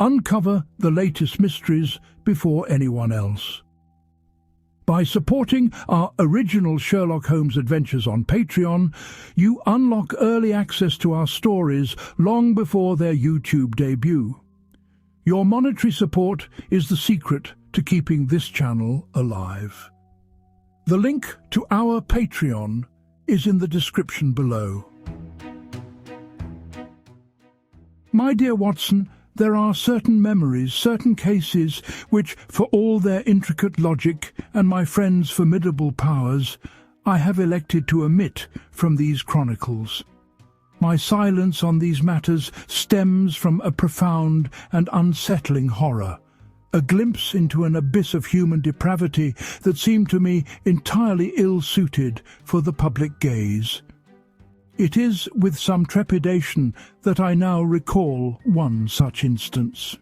uncover the latest mysteries before anyone else. By supporting our original Sherlock Holmes adventures on Patreon, you unlock early access to our stories long before their YouTube debut. Your monetary support is the secret to keeping this channel alive. The link to our Patreon is in the description below. My dear Watson, there are certain memories, certain cases, which, for all their intricate logic and my friend's formidable powers, I have elected to omit from these chronicles. My silence on these matters stems from a profound and unsettling horror, a glimpse into an abyss of human depravity that seemed to me entirely ill-suited for the public gaze. It is with some trepidation that I now recall one such instance.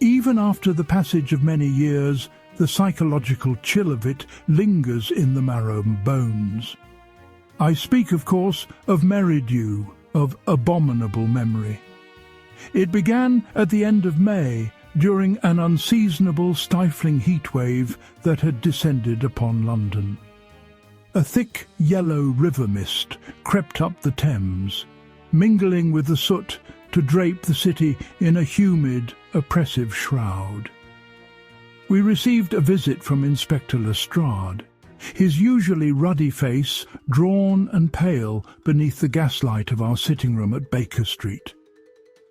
Even after the passage of many years, the psychological chill of it lingers in the marrow and bones. I speak, of course, of Merridew, of abominable memory. It began at the end of May, during an unseasonable, stifling heatwave that had descended upon London. A thick yellow river mist crept up the Thames, mingling with the soot to drape the city in a humid, oppressive shroud. We received a visit from Inspector Lestrade, his usually ruddy face drawn and pale beneath the gaslight of our sitting room at Baker Street.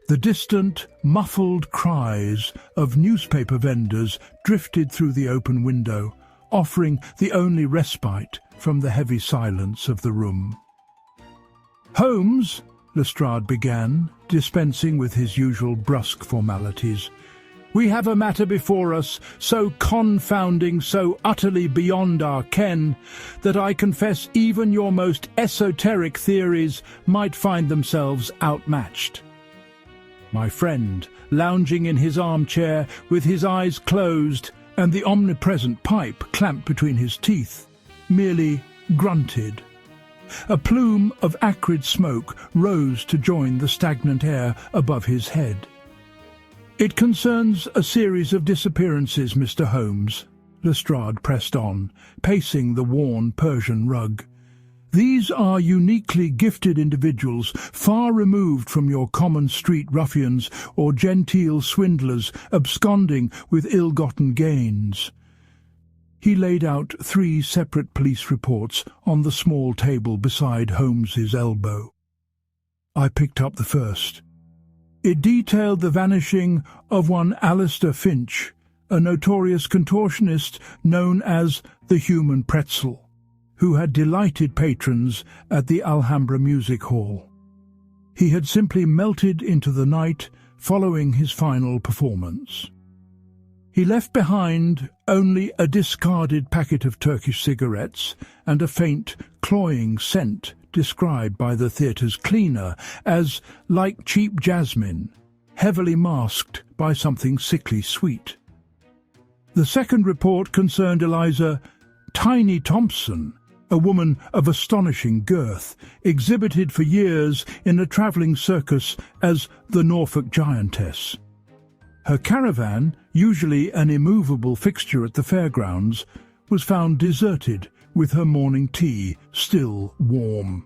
The distant, muffled cries of newspaper vendors drifted through the open window, offering the only respite from the heavy silence of the room. "Holmes," Lestrade began, dispensing with his usual brusque formalities, "we have a matter before us so confounding, so utterly beyond our ken, that I confess even your most esoteric theories might find themselves outmatched." My friend, lounging in his armchair with his eyes closed and the omnipresent pipe clamped between his teeth, merely grunted. A plume of acrid smoke rose to join the stagnant air above his head. "It concerns a series of disappearances, Mr. Holmes," Lestrade pressed on, pacing the worn Persian rug. "These are uniquely gifted individuals, far removed from your common street ruffians or genteel swindlers absconding with ill-gotten gains." He laid out 3 separate police reports on the small table beside Holmes's elbow. I picked up the first. It detailed the vanishing of one Alistair Finch, a notorious contortionist known as the Human Pretzel, who had delighted patrons at the Alhambra Music Hall. He had simply melted into the night following his final performance. He left behind only a discarded packet of Turkish cigarettes and a faint, cloying scent described by the theatre's cleaner as like cheap jasmine, heavily masked by something sickly sweet. The second report concerned Eliza Tiny Thompson, a woman of astonishing girth, exhibited for years in a travelling circus as the Norfolk Giantess. Her caravan, usually an immovable fixture at the fairgrounds, was found deserted with her morning tea still warm.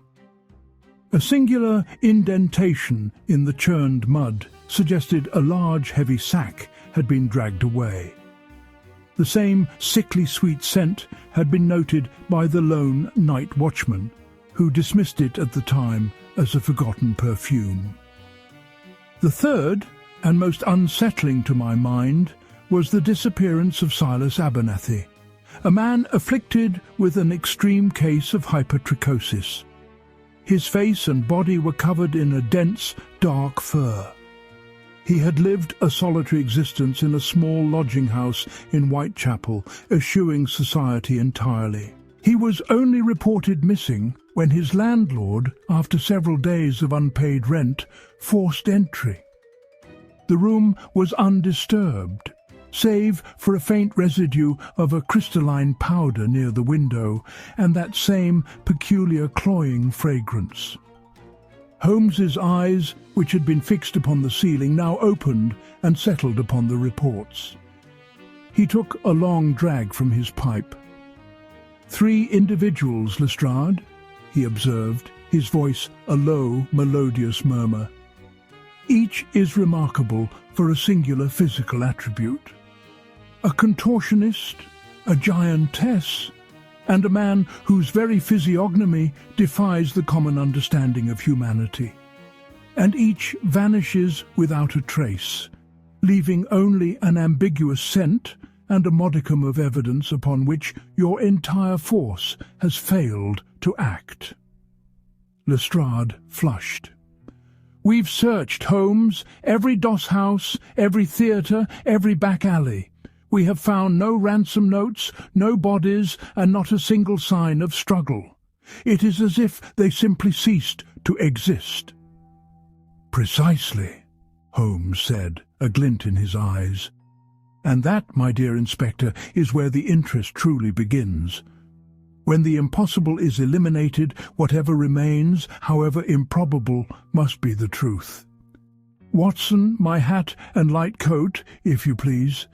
A singular indentation in the churned mud suggested a large heavy sack had been dragged away. The same sickly sweet scent had been noted by the lone night watchman, who dismissed it at the time as a forgotten perfume. The third, and most unsettling to my mind, was the disappearance of Silas Abernathy, a man afflicted with an extreme case of hypertrichosis. His face and body were covered in a dense, dark fur. He had lived a solitary existence in a small lodging house in Whitechapel, eschewing society entirely. He was only reported missing when his landlord, after several days of unpaid rent, forced entry. The room was undisturbed, save for a faint residue of a crystalline powder near the window and that same peculiar cloying fragrance. Holmes's eyes, which had been fixed upon the ceiling, now opened and settled upon the reports. He took a long drag from his pipe. "3 individuals, Lestrade," he observed, his voice a low, melodious murmur. "Each is remarkable for a singular physical attribute. A contortionist, a giantess, and a man whose very physiognomy defies the common understanding of humanity. And each vanishes without a trace, leaving only an ambiguous scent and a modicum of evidence upon which your entire force has failed to act." Lestrade flushed. "We've searched, Holmes, every doss house, every theatre, every back alley. We have found no ransom notes, no bodies, and not a single sign of struggle. It is as if they simply ceased to exist." "Precisely," Holmes said, a glint in his eyes. "And that, my dear Inspector, is where the interest truly begins. When the impossible is eliminated, whatever remains, however improbable, must be the truth. Watson, my hat and light coat, if you please.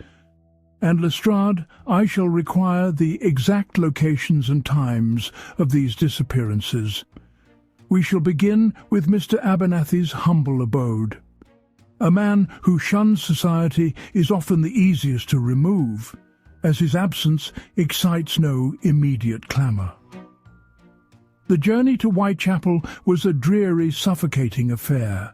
And Lestrade, I shall require the exact locations and times of these disappearances. We shall begin with Mr. Abernathy's humble abode. A man who shuns society is often the easiest to remove, as his absence excites no immediate clamour. The journey to Whitechapel was a dreary, suffocating affair.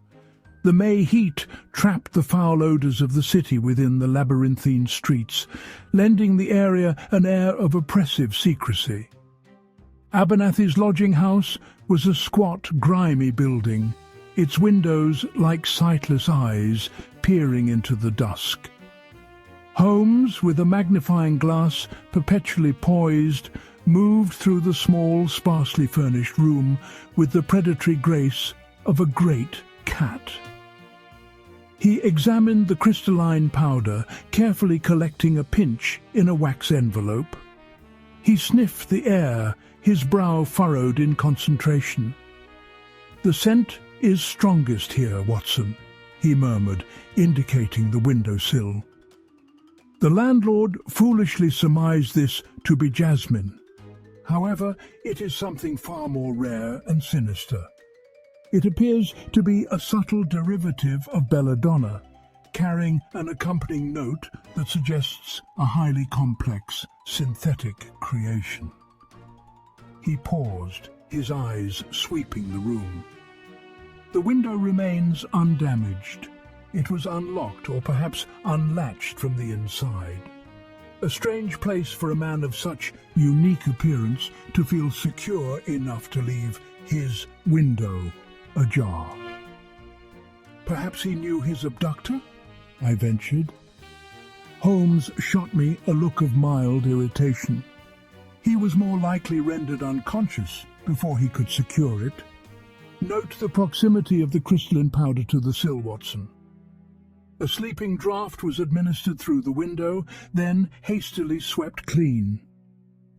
The May heat trapped the foul odours of the city within the labyrinthine streets, lending the area an air of oppressive secrecy. Abernathy's lodging-house was a squat, grimy building, its windows like sightless eyes peering into the dusk. Holmes, with a magnifying glass perpetually poised, moved through the small, sparsely furnished room with the predatory grace of a great cat. He examined the crystalline powder, carefully collecting a pinch in a wax envelope. He sniffed the air, his brow furrowed in concentration. "The scent is strongest here, Watson," he murmured, indicating the window-sill. The landlord foolishly surmised this to be jasmine. However, it is something far more rare and sinister. It appears to be a subtle derivative of belladonna, carrying an accompanying note that suggests a highly complex, synthetic creation. He paused, his eyes sweeping the room. The window remains undamaged. It was unlocked or perhaps unlatched from the inside. A strange place for a man of such unique appearance to feel secure enough to leave his window ajar. "Perhaps he knew his abductor?" I ventured. Holmes shot me a look of mild irritation. He was more likely rendered unconscious before he could secure it. "Note the proximity of the crystalline powder to the sill, Watson." A sleeping draught was administered through the window, then hastily swept clean.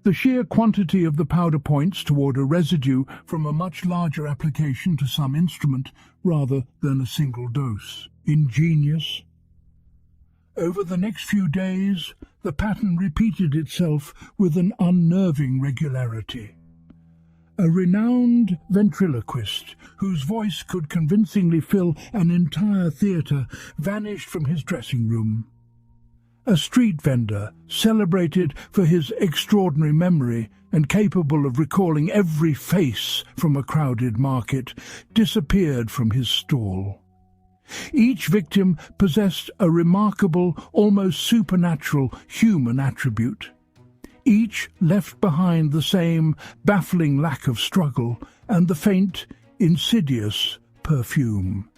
The sheer quantity of the powder points toward a residue from a much larger application to some instrument rather than a single dose. Ingenious. Over the next few days, the pattern repeated itself with an unnerving regularity. A renowned ventriloquist, whose voice could convincingly fill an entire theatre, vanished from his dressing room. A street vendor, celebrated for his extraordinary memory and capable of recalling every face from a crowded market, disappeared from his stall. Each victim possessed a remarkable, almost supernatural human attribute. Each left behind the same baffling lack of struggle and the faint, insidious perfume.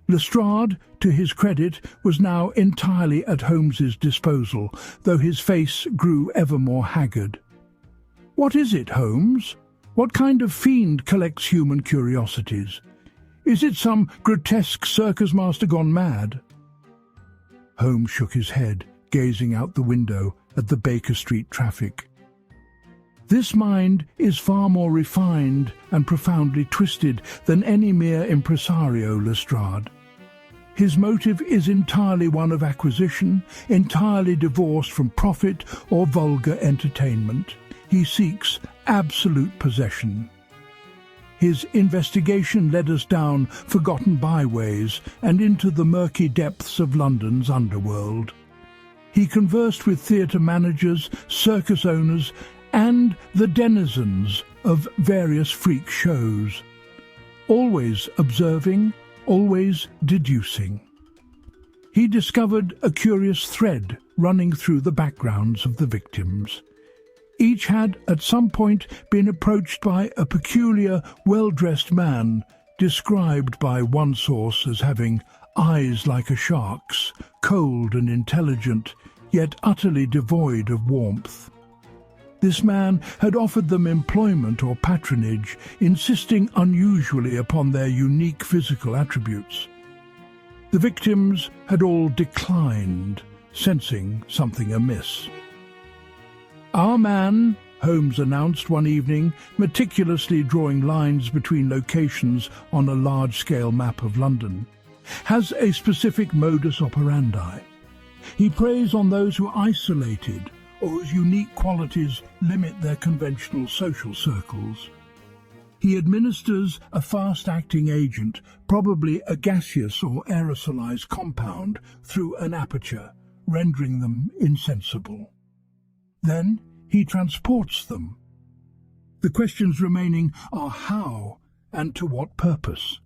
Lestrade, to his credit, was now entirely at Holmes's disposal, though his face grew ever more haggard. "What is it, Holmes? What kind of fiend collects human curiosities? Is it some grotesque circus master gone mad?" Holmes shook his head, gazing out the window at the Baker Street traffic. This mind is far more refined and profoundly twisted than any mere impresario, Lestrade. His motive is entirely one of acquisition, entirely divorced from profit or vulgar entertainment. He seeks absolute possession. His investigation led us down forgotten byways and into the murky depths of London's underworld. He conversed with theatre managers, circus owners, and the denizens of various freak shows, always observing, always deducing. He discovered a curious thread running through the backgrounds of the victims. Each had at some point been approached by a peculiar, well-dressed man, described by one source as having eyes like a shark's, cold and intelligent, yet utterly devoid of warmth. This man had offered them employment or patronage, insisting unusually upon their unique physical attributes. The victims had all declined, sensing something amiss. "Our man," Holmes announced one evening, meticulously drawing lines between locations on a large-scale map of London, "has a specific modus operandi. He preys on those who are isolated or whose unique qualities limit their conventional social circles. He administers a fast-acting agent, probably a gaseous or aerosolized compound, through an aperture, rendering them insensible. Then he transports them. The questions remaining are how and to what purpose.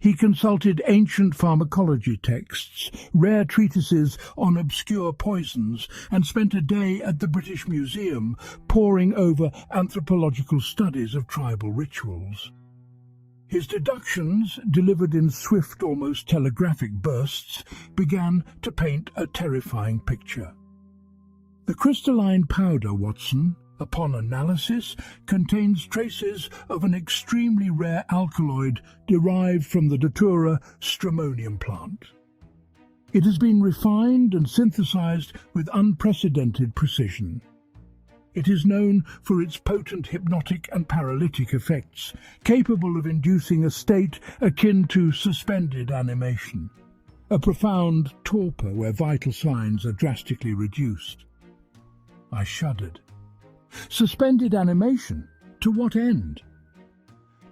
He consulted ancient pharmacology texts, rare treatises on obscure poisons, and spent a day at the British Museum poring over anthropological studies of tribal rituals. His deductions, delivered in swift, almost telegraphic bursts, began to paint a terrifying picture. The crystalline powder, Watson, upon analysis, contains traces of an extremely rare alkaloid derived from the Datura stramonium plant. It has been refined and synthesized with unprecedented precision. It is known for its potent hypnotic and paralytic effects, capable of inducing a state akin to suspended animation, a profound torpor where vital signs are drastically reduced. I shuddered. Suspended animation? To what end?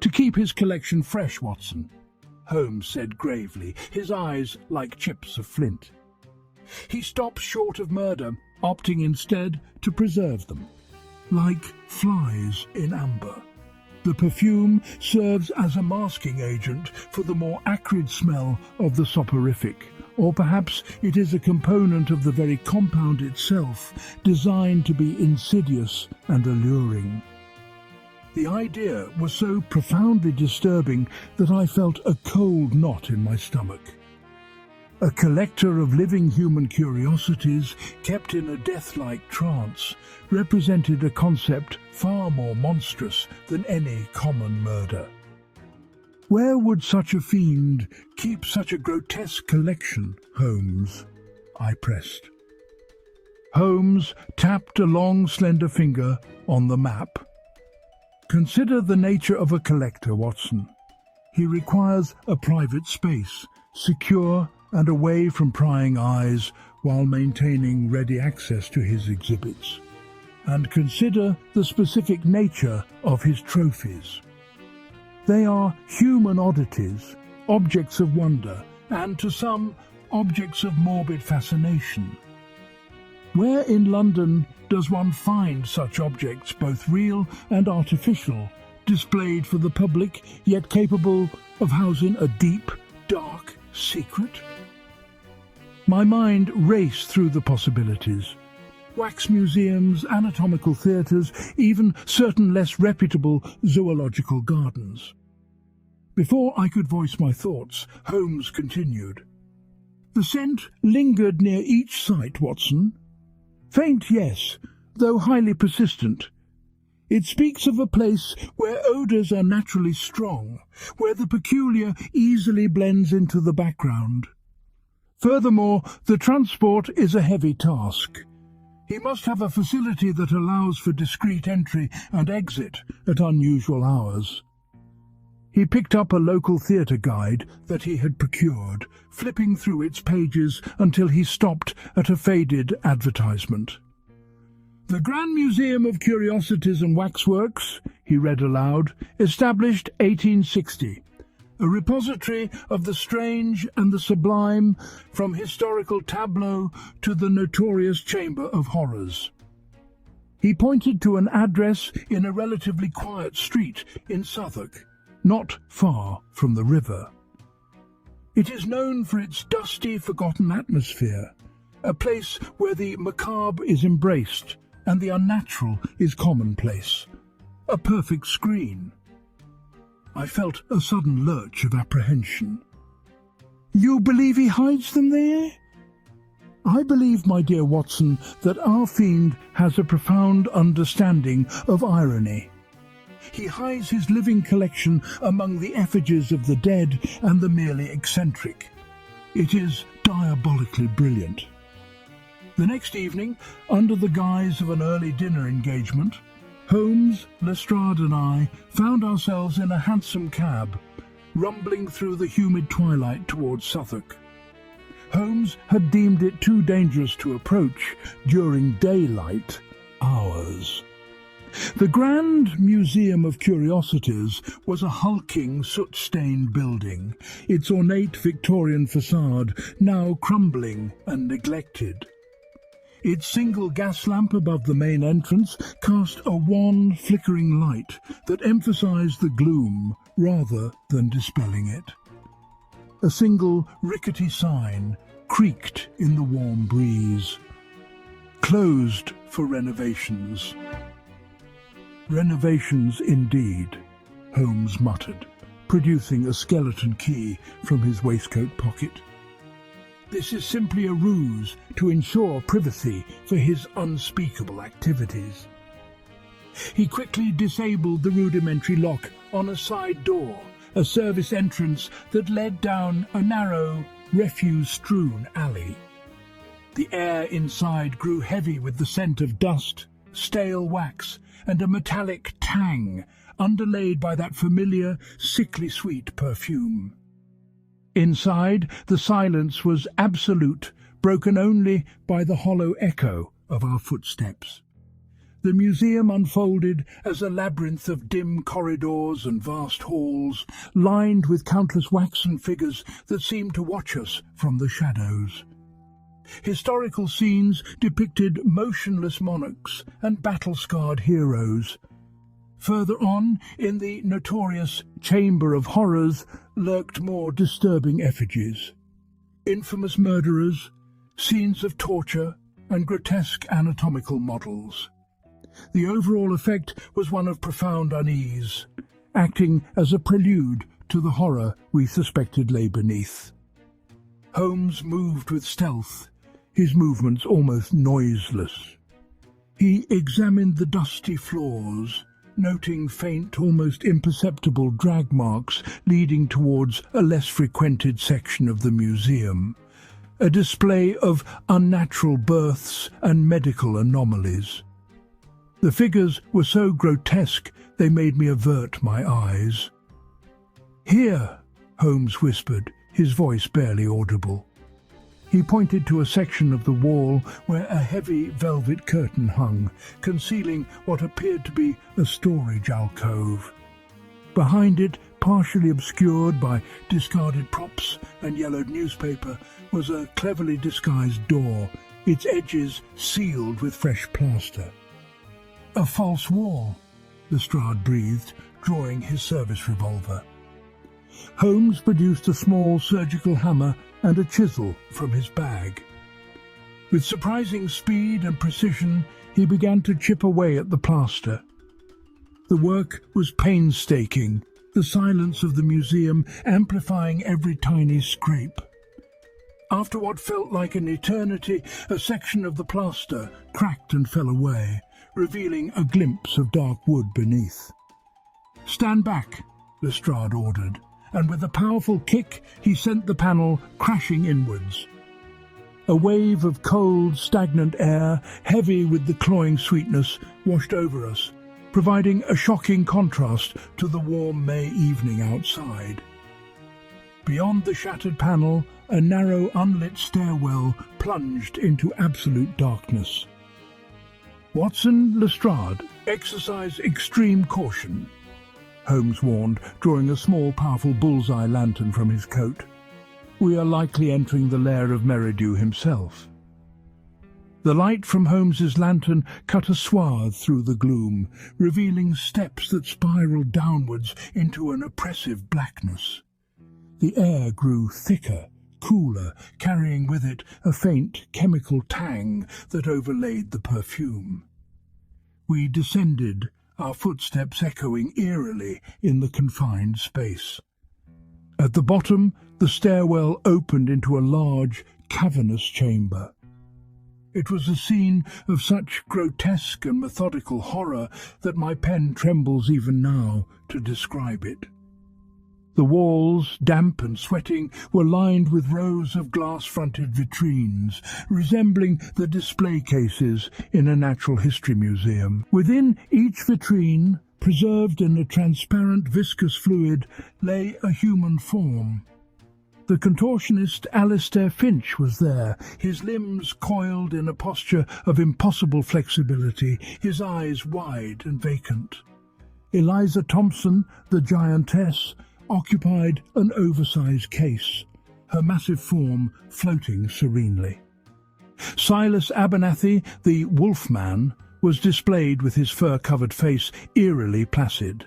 To keep his collection fresh, Watson, Holmes said gravely, his eyes like chips of flint. He stops short of murder, opting instead to preserve them, like flies in amber. The perfume serves as a masking agent for the more acrid smell of the soporific, or perhaps it is a component of the very compound itself, designed to be insidious and alluring. The idea was so profoundly disturbing that I felt a cold knot in my stomach. A collector of living human curiosities, kept in a death-like trance, represented a concept far more monstrous than any common murder. Where would such a fiend keep such a grotesque collection, Holmes? I pressed. Holmes tapped a long, slender finger on the map. Consider the nature of a collector, Watson. He requires a private space, secure and away from prying eyes, while maintaining ready access to his exhibits. And consider the specific nature of his trophies. They are human oddities, objects of wonder, and to some, objects of morbid fascination. Where in London does one find such objects, both real and artificial, displayed for the public, yet capable of housing a deep, dark secret? My mind raced through the possibilities. Wax museums, anatomical theatres, even certain less reputable zoological gardens. Before I could voice my thoughts, Holmes continued. The scent lingered near each site, Watson. Faint, yes, though highly persistent. It speaks of a place where odours are naturally strong, where the peculiar easily blends into the background. Furthermore, the transport is a heavy task. He must have a facility that allows for discreet entry and exit at unusual hours. He picked up a local theatre guide that he had procured, flipping through its pages until he stopped at a faded advertisement. "The Grand Museum of Curiosities and Waxworks," he read aloud, "established 1860. A repository of the strange and the sublime, from historical tableau to the notorious Chamber of Horrors." He pointed to an address in a relatively quiet street in Southwark, not far from the river. "It is known for its dusty, forgotten atmosphere, a place where the macabre is embraced and the unnatural is commonplace. A perfect screen." I felt a sudden lurch of apprehension. "You believe he hides them there?" "I believe, my dear Watson, that our fiend has a profound understanding of irony. He hides his living collection among the effigies of the dead and the merely eccentric. It is diabolically brilliant." The next evening, under the guise of an early dinner engagement, Holmes, Lestrade and I found ourselves in a hansom cab, rumbling through the humid twilight towards Southwark. Holmes had deemed it too dangerous to approach during daylight hours. The Grand Museum of Curiosities was a hulking, soot-stained building, its ornate Victorian facade now crumbling and neglected. Its single gas lamp above the main entrance cast a wan, flickering light that emphasized the gloom rather than dispelling it. A single rickety sign creaked in the warm breeze. "Closed for renovations." "Renovations indeed," Holmes muttered, producing a skeleton key from his waistcoat pocket. "This is simply a ruse to ensure privacy for his unspeakable activities." He quickly disabled the rudimentary lock on a side door, a service entrance that led down a narrow, refuse-strewn alley. The air inside grew heavy with the scent of dust, stale wax, and a metallic tang, underlaid by that familiar, sickly sweet perfume. Inside, the silence was absolute, broken only by the hollow echo of our footsteps. The museum unfolded as a labyrinth of dim corridors and vast halls, lined with countless waxen figures that seemed to watch us from the shadows. Historical scenes depicted motionless monarchs and battle-scarred heroes. Further on, in the notorious Chamber of Horrors, lurked more disturbing effigies. Infamous murderers, scenes of torture, and grotesque anatomical models. The overall effect was one of profound unease, acting as a prelude to the horror we suspected lay beneath. Holmes moved with stealth, his movements almost noiseless. He examined the dusty floors, noting faint, almost imperceptible drag marks leading towards a less frequented section of the museum, a display of unnatural births and medical anomalies. The figures were so grotesque they made me avert my eyes. "Here," Holmes whispered, his voice barely audible. He pointed to a section of the wall where a heavy velvet curtain hung, concealing what appeared to be a storage alcove. Behind it, partially obscured by discarded props and yellowed newspaper, was a cleverly disguised door, its edges sealed with fresh plaster. "A false wall," Lestrade breathed, drawing his service revolver. Holmes produced a small surgical hammer and a chisel from his bag. With surprising speed and precision, he began to chip away at the plaster. The work was painstaking, the silence of the museum amplifying every tiny scrape. After what felt like an eternity, a section of the plaster cracked and fell away, revealing a glimpse of dark wood beneath. "Stand back," Lestrade ordered, and with a powerful kick he sent the panel crashing inwards. A wave of cold, stagnant air, heavy with the cloying sweetness, washed over us, providing a shocking contrast to the warm May evening outside. Beyond the shattered panel, a narrow, unlit stairwell plunged into absolute darkness. "Watson, Lestrade, exercise extreme caution," Holmes warned, drawing a small, powerful bullseye lantern from his coat. "We are likely entering the lair of Merridew himself." The light from Holmes's lantern cut a swath through the gloom, revealing steps that spiraled downwards into an oppressive blackness. The air grew thicker, cooler, carrying with it a faint chemical tang that overlaid the perfume. We descended, our footsteps echoing eerily in the confined space. At the bottom, the stairwell opened into a large, cavernous chamber. It was a scene of such grotesque and methodical horror that my pen trembles even now to describe it. The walls, damp and sweating, were lined with rows of glass-fronted vitrines, resembling the display cases in a natural history museum. Within each vitrine, preserved in a transparent viscous fluid, lay a human form. The contortionist Alistair Finch was there, his limbs coiled in a posture of impossible flexibility, his eyes wide and vacant. Eliza Thompson, the giantess, occupied an oversized case, her massive form floating serenely. Silas Abernathy, the Wolfman, was displayed with his fur-covered face eerily placid.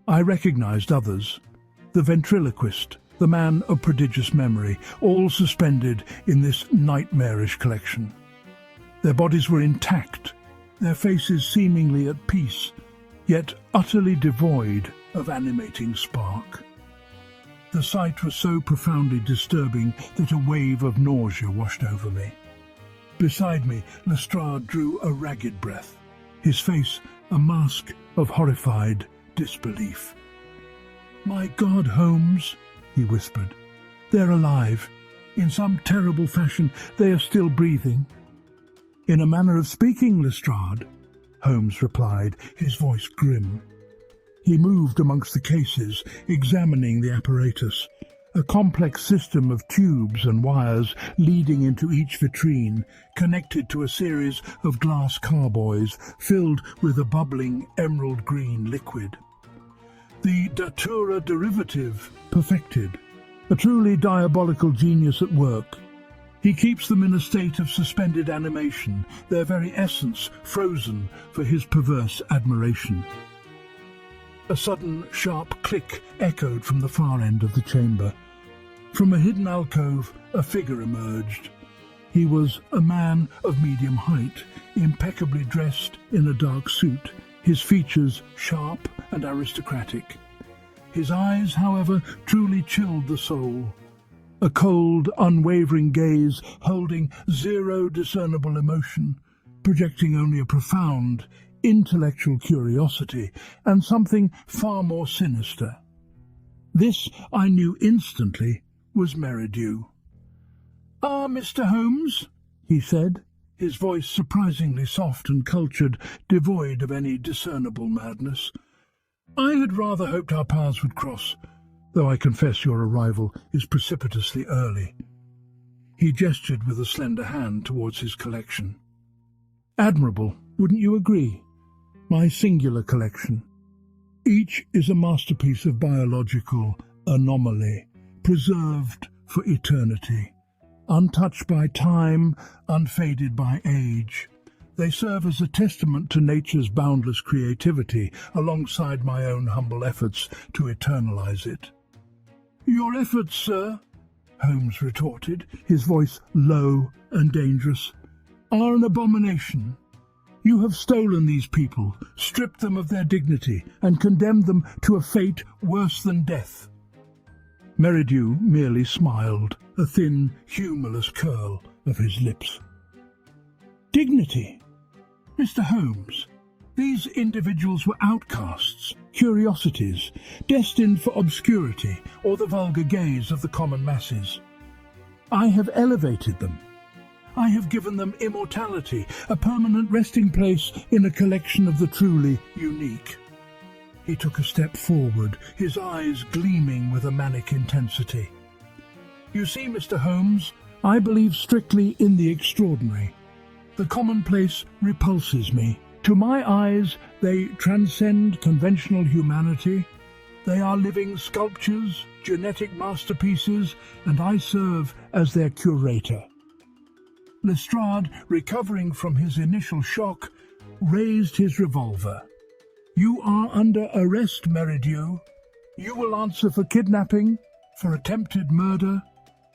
I recognized others: the ventriloquist, the man of prodigious memory, all suspended in this nightmarish collection. Their bodies were intact, their faces seemingly at peace, yet utterly devoid of animating spark. The sight was so profoundly disturbing that a wave of nausea washed over me. Beside me, Lestrade drew a ragged breath, his face a mask of horrified disbelief. "My God, Holmes," he whispered, "they're alive. In some terrible fashion, they are still breathing." "In a manner of speaking, Lestrade," Holmes replied, his voice grim. He moved amongst the cases, examining the apparatus, a complex system of tubes and wires leading into each vitrine, connected to a series of glass carboys filled with a bubbling emerald-green liquid. The datura derivative perfected, a truly diabolical genius at work. He keeps them in a state of suspended animation, their very essence frozen for his perverse admiration. A sudden, sharp click echoed from the far end of the chamber. From a hidden alcove, a figure emerged. He was a man of medium height, impeccably dressed in a dark suit, his features sharp and aristocratic. His eyes, however, truly chilled the soul. A cold, unwavering gaze holding zero discernible emotion, projecting only a profound, intellectual curiosity and something far more sinister. This, I knew instantly, was Merridew. "Ah, Mr. Holmes," he said, his voice surprisingly soft and cultured, devoid of any discernible madness. "I had rather hoped our paths would cross, though I confess your arrival is precipitously early." He gestured with a slender hand towards his collection. "Admirable, wouldn't you agree? My singular collection. Each is a masterpiece of biological anomaly, preserved for eternity, untouched by time, unfaded by age. They serve as a testament to nature's boundless creativity, alongside my own humble efforts to eternalize it." "Your efforts, sir," Holmes retorted, his voice low and dangerous, "are an abomination. You have stolen these people, stripped them of their dignity, and condemned them to a fate worse than death." Merridew merely smiled, a thin, humourless curl of his lips. "Dignity? Mr. Holmes, these individuals were outcasts, curiosities, destined for obscurity or the vulgar gaze of the common masses. I have elevated them, I have given them immortality, a permanent resting place in a collection of the truly unique." He took a step forward, his eyes gleaming with a manic intensity. "You see, Mr. Holmes, I believe strictly in the extraordinary. The commonplace repulses me. To my eyes, they transcend conventional humanity. They are living sculptures, genetic masterpieces, and I serve as their curator." Lestrade, recovering from his initial shock, raised his revolver. "You are under arrest, Merridew. You will answer for kidnapping, for attempted murder,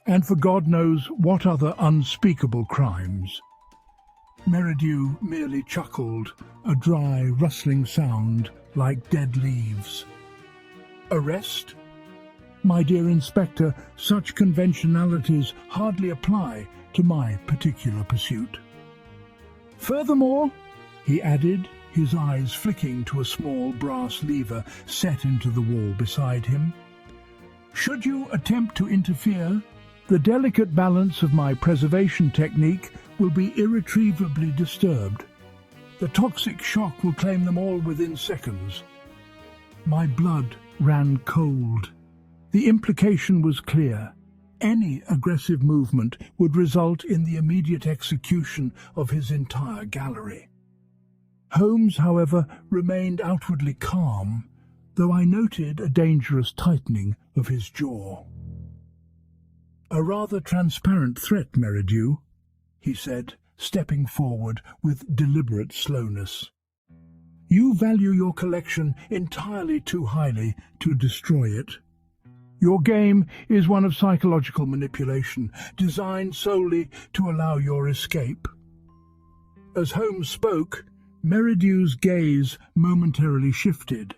and for God knows what other unspeakable crimes." Merridew merely chuckled, a dry, rustling sound like dead leaves. "Arrest? My dear Inspector, such conventionalities hardly apply to my particular pursuit. Furthermore," he added, his eyes flicking to a small brass lever set into the wall beside him, "should you attempt to interfere, the delicate balance of my preservation technique will be irretrievably disturbed. The toxic shock will claim them all within seconds." My blood ran cold. The implication was clear. Any aggressive movement would result in the immediate execution of his entire gallery. Holmes, however, remained outwardly calm, though I noted a dangerous tightening of his jaw. "A rather transparent threat, Merridew," he said, stepping forward with deliberate slowness. "You value your collection entirely too highly to destroy it. Your game is one of psychological manipulation, designed solely to allow your escape." As Holmes spoke, Merridew's gaze momentarily shifted,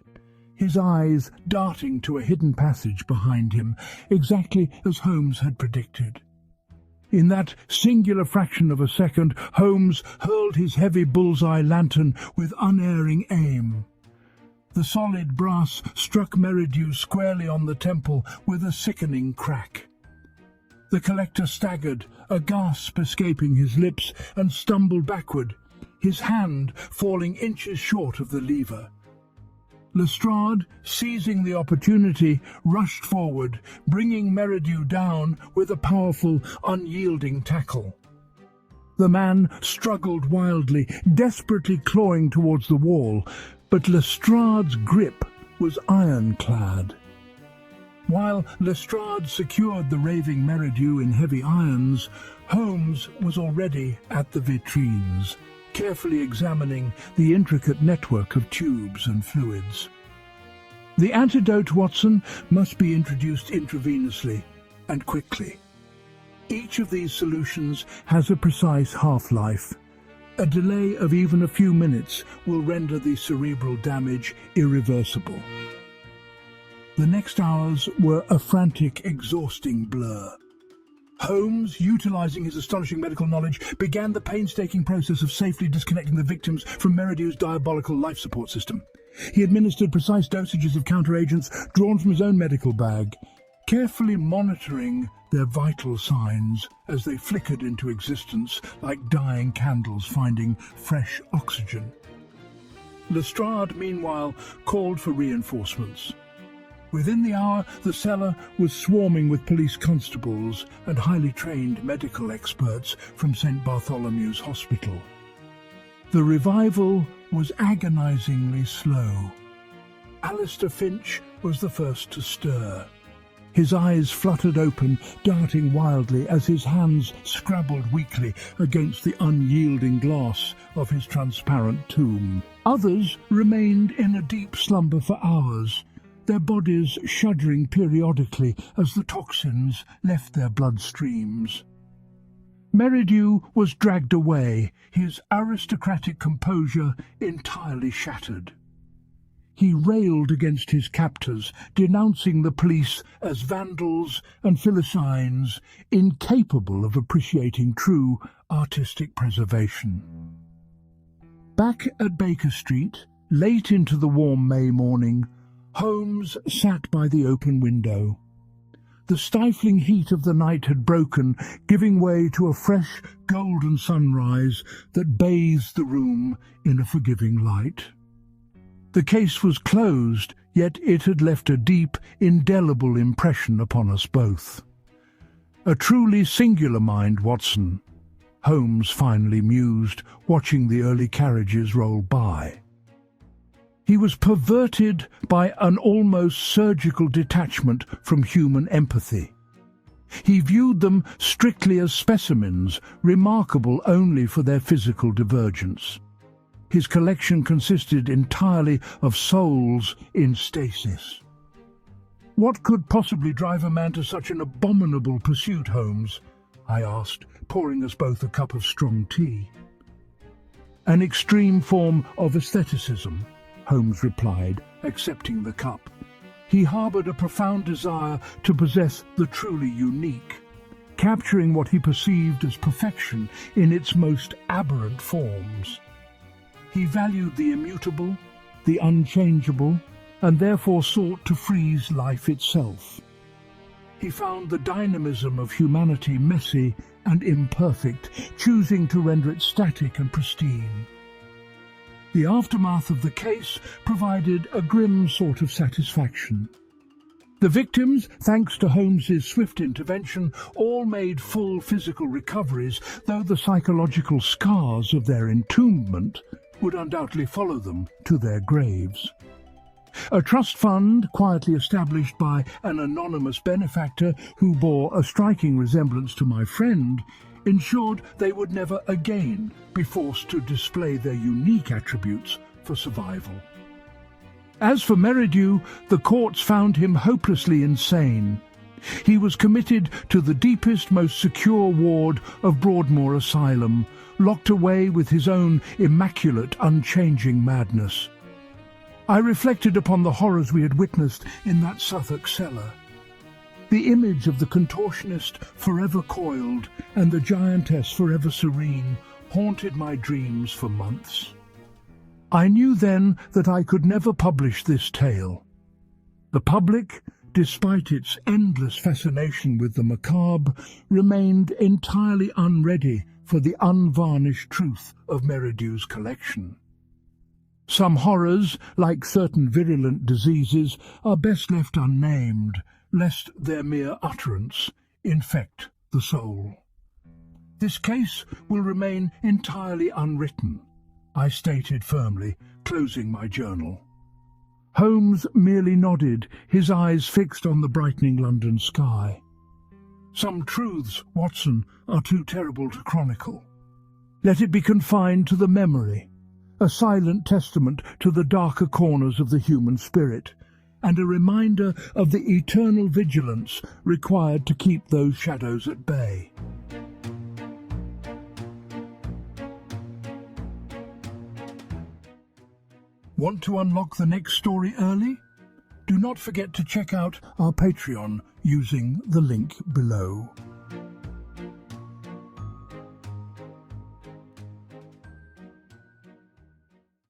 his eyes darting to a hidden passage behind him, exactly as Holmes had predicted. In that singular fraction of a second, Holmes hurled his heavy bullseye lantern with unerring aim. The solid brass struck Merridew squarely on the temple with a sickening crack. The collector staggered, a gasp escaping his lips, and stumbled backward, his hand falling inches short of the lever. Lestrade, seizing the opportunity, rushed forward, bringing Merridew down with a powerful, unyielding tackle. The man struggled wildly, desperately clawing towards the wall, but Lestrade's grip was ironclad. While Lestrade secured the raving Merridew in heavy irons, Holmes was already at the vitrines, carefully examining the intricate network of tubes and fluids. "The antidote, Watson, must be introduced intravenously, and quickly. Each of these solutions has a precise half-life. A delay of even a few minutes will render the cerebral damage irreversible." The next hours were a frantic, exhausting blur. Holmes, utilizing his astonishing medical knowledge, began the painstaking process of safely disconnecting the victims from Merridew's diabolical life support system. He administered precise dosages of counteragents drawn from his own medical bag, carefully monitoring their vital signs as they flickered into existence like dying candles finding fresh oxygen. Lestrade, meanwhile, called for reinforcements. Within the hour, the cellar was swarming with police constables and highly trained medical experts from St. Bartholomew's Hospital. The revival was agonizingly slow. Alistair Finch was the first to stir. His eyes fluttered open, darting wildly as his hands scrabbled weakly against the unyielding glass of his transparent tomb. Others remained in a deep slumber for hours, their bodies shuddering periodically as the toxins left their bloodstreams. Merridew was dragged away, his aristocratic composure entirely shattered. He railed against his captors, denouncing the police as vandals and Philistines, incapable of appreciating true artistic preservation. Back at Baker Street, late into the warm May morning, Holmes sat by the open window. The stifling heat of the night had broken, giving way to a fresh, golden sunrise that bathed the room in a forgiving light. The case was closed, yet it had left a deep, indelible impression upon us both. "A truly singular mind, Watson," Holmes finally mused, watching the early carriages roll by. He was perverted by an almost surgical detachment from human empathy. He viewed them strictly as specimens, remarkable only for their physical divergence. His collection consisted entirely of souls in stasis. "What could possibly drive a man to such an abominable pursuit, Holmes?" I asked, pouring us both a cup of strong tea. "An extreme form of aestheticism," Holmes replied, accepting the cup. He harboured a profound desire to possess the truly unique, capturing what he perceived as perfection in its most aberrant forms. He valued the immutable, the unchangeable, and therefore sought to freeze life itself. He found the dynamism of humanity messy and imperfect, choosing to render it static and pristine. The aftermath of the case provided a grim sort of satisfaction. The victims, thanks to Holmes's swift intervention, all made full physical recoveries, though the psychological scars of their entombment would undoubtedly follow them to their graves. A trust fund, quietly established by an anonymous benefactor who bore a striking resemblance to my friend, ensured they would never again be forced to display their unique attributes for survival. As for Merridew, the courts found him hopelessly insane. He was committed to the deepest, most secure ward of Broadmoor Asylum, locked away with his own immaculate, unchanging madness. I reflected upon the horrors we had witnessed in that Suffolk cellar. The image of the contortionist forever coiled and the giantess forever serene haunted my dreams for months. I knew then that I could never publish this tale. The public, despite its endless fascination with the macabre, remained entirely unready for the unvarnished truth of Merridew's collection. Some horrors, like certain virulent diseases, are best left unnamed, lest their mere utterance infect the soul. This case will remain entirely unwritten, I stated firmly, closing my journal. Holmes merely nodded, his eyes fixed on the brightening London sky. "Some truths, Watson, are too terrible to chronicle. Let it be confined to the memory, a silent testament to the darker corners of the human spirit, and a reminder of the eternal vigilance required to keep those shadows at bay." Want to unlock the next story early? Do not forget to check out our Patreon using the link below.